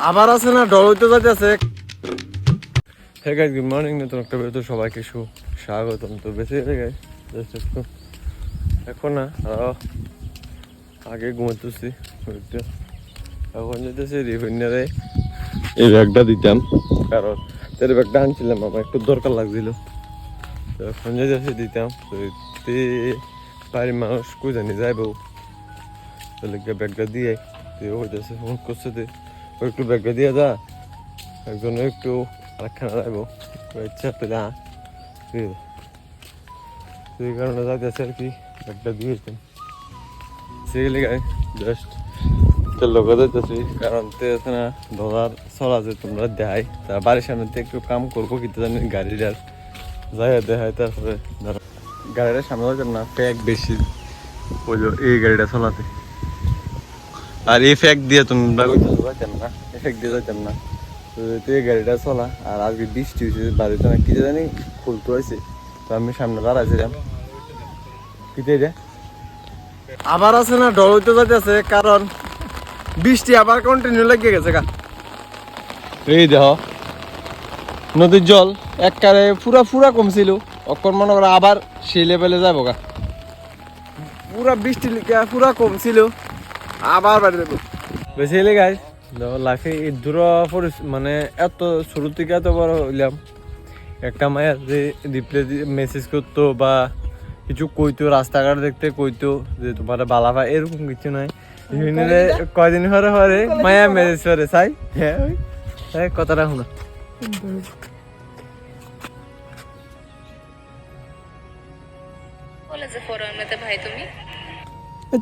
আবার আছে না ডল হইতে যাচ্ছে। Hey guys, good morning. নতুন একটা ভিডিওতে সবাইকে স্বাগতম। তো বেশি গাইস জাস্ট একটু এখন না আগে ঘুমাতেছি, এখন যেতেছি রিফাইনারে এই ব্যাগটা দিতাম, কারণ তেল ব্যাগটা আনছিলাম আমার একটু দরকার লাগছিল। তো এখন যেতেছি দিতাম। তো বাড়ির মানুষ কই জানি যাইব, তাহলে ব্যাগটা দিয়ে হইতেছে ফোন করছে ও একটু ব্যাগটা দিয়ে যা, একজন একটু আরেকখানা যাইব ইচ্ছা পেলে সেই কারণে যাইতেছে আর কি, ব্যাগটা দিয়ে দিতাম সেগুলি গাই জাস্ট লোকে যাইতেছি। কারণ তে আছে না ডলার চলা যে তোমরা দেখাই, তার বাড়ির সামনে একটু কাম করবো কিন্তু জানি গাড়িটার যাই দেখায়। তারপরে গাড়িটার সামনে যাইতেন না, ফ্যাক বেশি বুঝলো এই গাড়িটা চলাতে, আর এই ফ্যাক দিয়ে তোমরা যাইতেন না, এফেক্ট দিয়ে যাইতেন না। তো এই গাড়িটা চলা, আর আজকে বৃষ্টি হয়েছে বাড়িতে না কি জানি খুলতে হয়েছে। তো আমি সামনে দাঁড়াইছিলাম কিতে রে আবার আছে না ডল হইতে যাইতেছে, কারণ বৃষ্টি আবার কন্টিনিউ লেগে গেছে গা। এই দেখ নদীর জল একবারে পুরা কমছিল, অক্ষর মনে করে আবার সেই লেভেলে যাবো গা। পুরা বৃষ্টি পুরা কমছিল, আবার বাড়ি যাবো বেশি গাই লাখে দূর মানে এত শুরু থেকে এত বড় হইলাম। একটা মায়ের যে রিপ্লাই মেসেজ করতো বা কিছু কইতো, রাস্তাঘাট দেখতে কইতো যে তোমার বালা ভাই, এরকম কিছু নাই। কয়দিন পরে মায়া মেসেজ করে চাই, হ্যাঁ কথাটা শোনা। भाई तुम्ही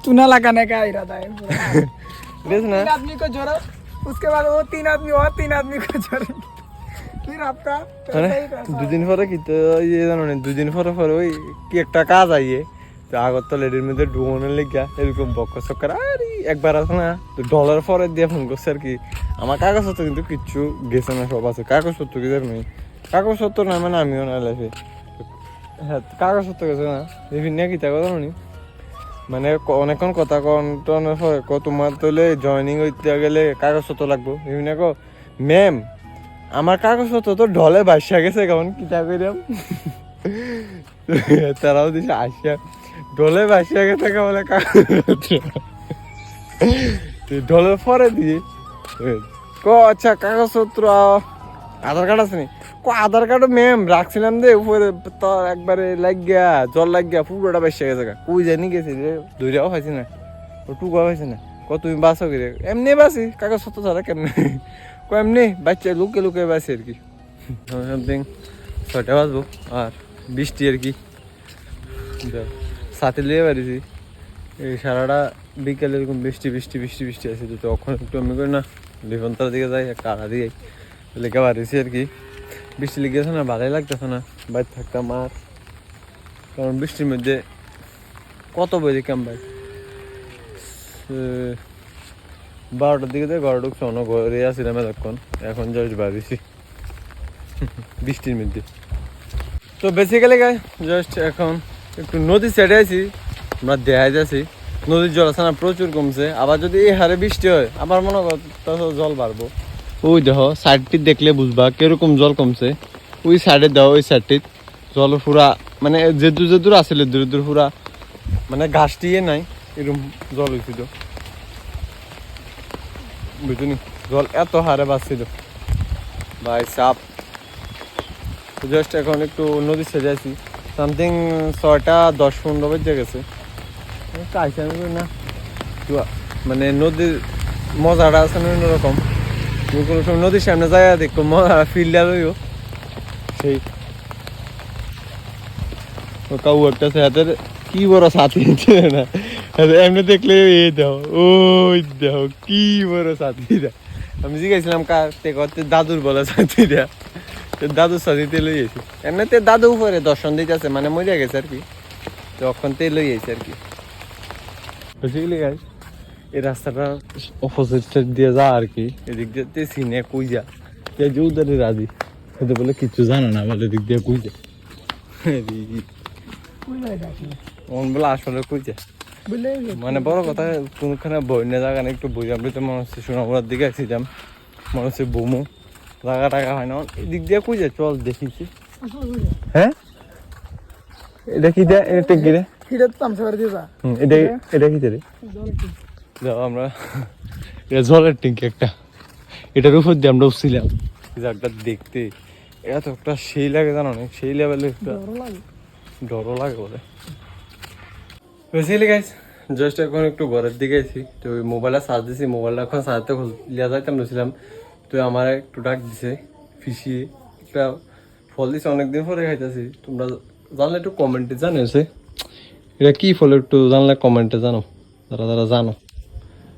चूना लगाने का इरादा है देख ना, 3 आदमी को जोड़ो, उसके बाद वो 3 आदमी और 3 आदमी को जोड़ेंगे, फिर आपका দুদিন পরে কি তো ইয়ে জানো না, দুদিন পরে ওই কি একটা কাজ আইয়ে তো আগত তো লেডির মধ্যে ডুবোনের লেগা এরকম বক্ক চক্কর। আর একবার আছে না ডলার পরে দিয়ে ফোন করছে আর কি। আমার কাগজপত্র কিন্তু কিচ্ছু গেছে না, সব আছে কাগজপত্র কি জানি, কাগজপত্র না মানে আমিও না লাইফে। হ্যাঁ কাগজপত্র গেছে না, বিভিন্ন কি তা কথা নি, মানে অনেকক্ষণ কথা কনের পরে তোমার তোলে জয়নিং হইতে গেলে কাগজপত্র লাগবো। বিভিন্ন ম্যাম আমার কাগজপত্র তো ঢলে বাসা গেছে, কেমন কিতা করিলাম। তারাও দিছে আসিয়া ঢলে বাসা গেছে বলে কাগজপত্র ঢলের পরে দিয়ে আচ্ছা কাগজপত্র আধার কার্ড আছে নি, আধার কার্ড ম্যাম রাখছিলাম দে উপরে, তোর একবারে লাগিয়া জল লাগিয়া পুরোটা বাসা গেছে। কই জানি গেছি রে, দৌড়াও খাইছি না, টুকাও খাইছি না। তুমি বাঁচো কি রে? এমনি বাঁচি, কাগজপত্র ছাড়া কেমনি এমনি বাচ্চা লুকে বাঁচি আর কি। সামথিং 6টা বাজবো, আর বৃষ্টি আর কি সাথে লিয়ে বাড়িছি। এই সারাটা বিকেলে এরকম বৃষ্টি আছে। তো তখন একটু আমি করি না লিফনতার দিকে যাই, একটা আড়া দিয়ে লেখা বাড়িছি আর কি। বৃষ্টি লেগেছে না, ভালোই লাগতেছে না বাইরে থাকতাম। আর কারণ বৃষ্টির মধ্যে কত বই কাম ভাই, 12টার দিকে ঘরে ঢুকছে, অন্য ঘরে আসছিলাম এতক্ষণ, এখন জাস্ট বাড়িছি বৃষ্টির মধ্যে। তো বেসিক্যালি গাই জাস্ট এখন একটু নদীর সাইডে আছি, আমরা দেখাই যাচ্ছি নদীর জল আছে না প্রচুর কমছে। আবার যদি এই হারে বৃষ্টি হয় আবার মনে করো জল বাড়বো। ওই দেখো সাইডটি দেখলে বুঝবা কিরকম জল কমছে। ওই সাইডে দেওয়া ওই সাইডটিত জল পুরা মানে যেদূর আসলে দূর পুরা মানে ঘাসটিয়ে নাই, এরকম জল হয়েছিল বুঝলি। জল এত হারে বাড়ছিল ভাই সাপ। জাস্ট এখন একটু নদীর সাইডে আছি, সামথিং 6টা 10-15 বেজে গেছে। না মানে নদীর মজাটা আছে অন্যরকম। তুমি কোনো সময় নদীর সামনে যায় দেখো মজা ফিল্ডার হইও সেই। কাউ একটা হাতের কি বড় সাথী না, এমনি দেখলে এই দেখো ওই দেখো কি বড় সাথীরা। আমি জিজ্ঞাসিলাম করতে দাদুর বলে সাথীরা, দাদুর সাথীতে লই গেছি। এমনিতে দাদু উপরে দর্শন দিতেছে, মানে মরিয়া গেছে আর কি, তখন তে লই গেছে আর কি। বুঝলি গাই এই রাস্তাটা অপোজিট সাইড দিয়ে যা আর কি, এদিক দিয়ে সিনে কই যা যে উদারে রাজি সেটা বলে কিছু জানে না, বলে এদিক দিয়ে কই যা বলে আসলে কই যা। মানে বড় কথা কোনখানে বন্যা জায়গা না, একটু বুঝাম তো মনে হচ্ছে সোনামুড়ার দিকে আসছিলাম। মনে হচ্ছে বোমো জায়গা টাকা হয় না এদিক দিয়ে কই যায় চল দেখিছি হ্যাঁ এটা কি দেয় এটা কি রে এটা তো তামসা করে দিয়ে যা এটা এটা কি রে যাও আমরা এটা জলের ট্যাঙ্কি একটা এটার উপর দিয়ে আমরা উঠছিলাম জায়গাটা দেখতে এত একটা সেই লাগে জানো না সেই লেভেলে একটা ডরও লাগে বলে বেসিক্যালি গাইস জাস্ট এখন একটু ঘরের দিকে আছি তো ওই মোবাইলটা চার্জ দিছি মোবাইলটা এখন চার্জতে লিয়া যাইতাম বলছিলাম তো আমার একটু ডাক দিছে ফিসিয়ে একটা ফল দিছে অনেকদিন পরে খাইতেছি তোমরা জানলে একটু কমেন্টে জানিয়েছে এটা কি ফল একটু জানলে কমেন্টে জানো যারা যারা জানো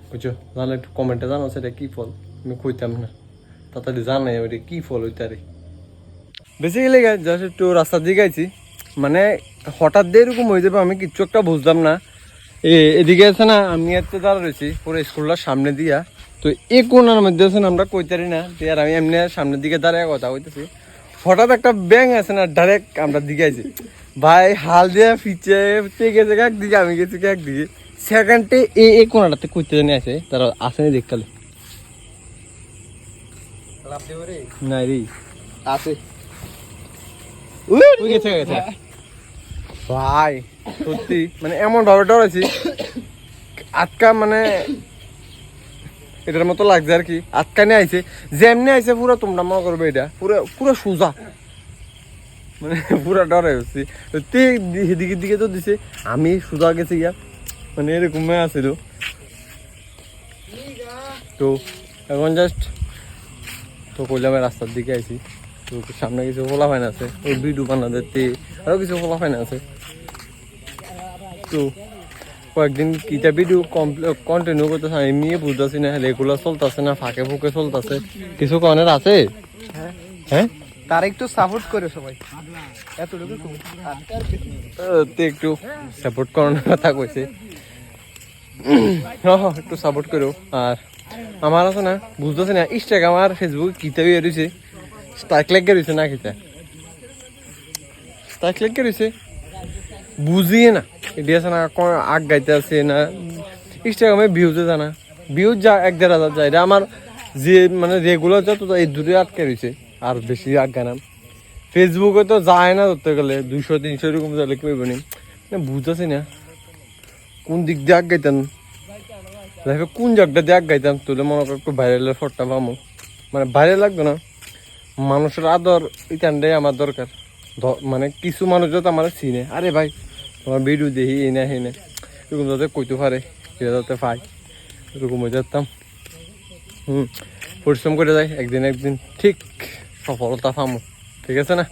বুঝছো জানলে একটু কমেন্টে জানো সেটা কি ফল আমি কইতাম না তাড়াতাড়ি জানাই ওইটা কি ফল ওইটারে বেসিক্যালি গাইস জাস্ট একটু রাস্তার দিকে আইছি মানে হঠাৎ দিয়ে এরকম হয়ে যাবে আমি কিচ্ছু একটা বুঝলাম না এদিকে আছে না আমি এত দাঁড়া রয়েছি পুরো স্কুলটার সামনে দিয়া তো এই কোনার মধ্যে আছে না আমরা কইতারি না আর আমি এমনি সামনের দিকে দাঁড়ায় কথা কইতেছি হঠাৎ একটা ব্যাং আছে না ডাইরেক্ট আমরা দিকে আইছি ভাই হাল দিয়া ফিচে গেছে একদিকে আমি গেছি একদিকে সেকেন্ডে এই কোনাটাতে কইতে জানি আছে তারা আসেনি দেখকালে না রে আছে গেছে গেছে ভাই সত্যি মানে এমন ভাবে ডরাইছি আটকা মানে এটার মতো লাগছে আর কি আটকা নিয়ে আইছে যেমনি আইছে পুরো তোমরা মনে করবে এটা পুরো পুরো সোজা মানে পুরো ডরে হচ্ছি এদিকে দিকে তো দিছে আমি সোজা গেছি গিয়া মানে এরকম আছিল তো এখন জাস্ট তো কইলাম রাস্তার দিকে আইছি তো সামনে কিছু ফোলা ফাইন আছে ওই ভিডিও বানাতে আরো কিছু ফোলা ফাইন আছে তো কয়েকদিন কিটা ভিডিও কন্টিনিউ করতেছে আমি বুঝতেছি না রেগুলার চলতেছে না ফাঁকে ফুঁকে চলতেছে কিছু কনের আছে হ্যাঁ তার একটু সাপোর্ট করে সবাই এতটুকু একটু সাপোর্ট করানোর কথা কইছে একটু সাপোর্ট করো আর আমার আছে না বুঝতেছি না ইনস্টাগ্রাম আর ফেসবুক কিতা ইয়ে রয়েছে স্ট্রাইক লেগে রয়েছে না কিতা স্ট্রাইক লেগে রয়েছে বুঝিয়ে না এটি আছে না আগ গাইতে আছে না ইনস্টাগ্রামে ভিউজে জানা ভিউজ যা 1-1.5 যায় এটা আমার যে মানে রেগুলার যত এই দূরে আটকে রয়েছে আর বেশি আজ্ঞা নাম ফেসবুকে তো যায় না ধরতে গেলে 200-300 এরকম যালে কেউ বলি বুঝতেছি না কোন দিক দিয়ে আগ গাইতাম দেখো কোন জায়গাটা দিয়ে আগ গাইতাম তুলে মনে কর একটু ভাইরালের ফটটা পামো মানে ভাইরাল লাগতো না মানুষের আদর এখানটাই আমার দরকার মানে কিছু মানুষ যত আমার চিনে আরে ভাই তোমার ভিডিও দেখি এই না এই না এরকম যাতে কইতে পারে সেটা যাতে পাই এরকম হয়ে যেতাম পরিশ্রম করে যাই একদিন ঠিক সফলতা পামো ঠিক আছে না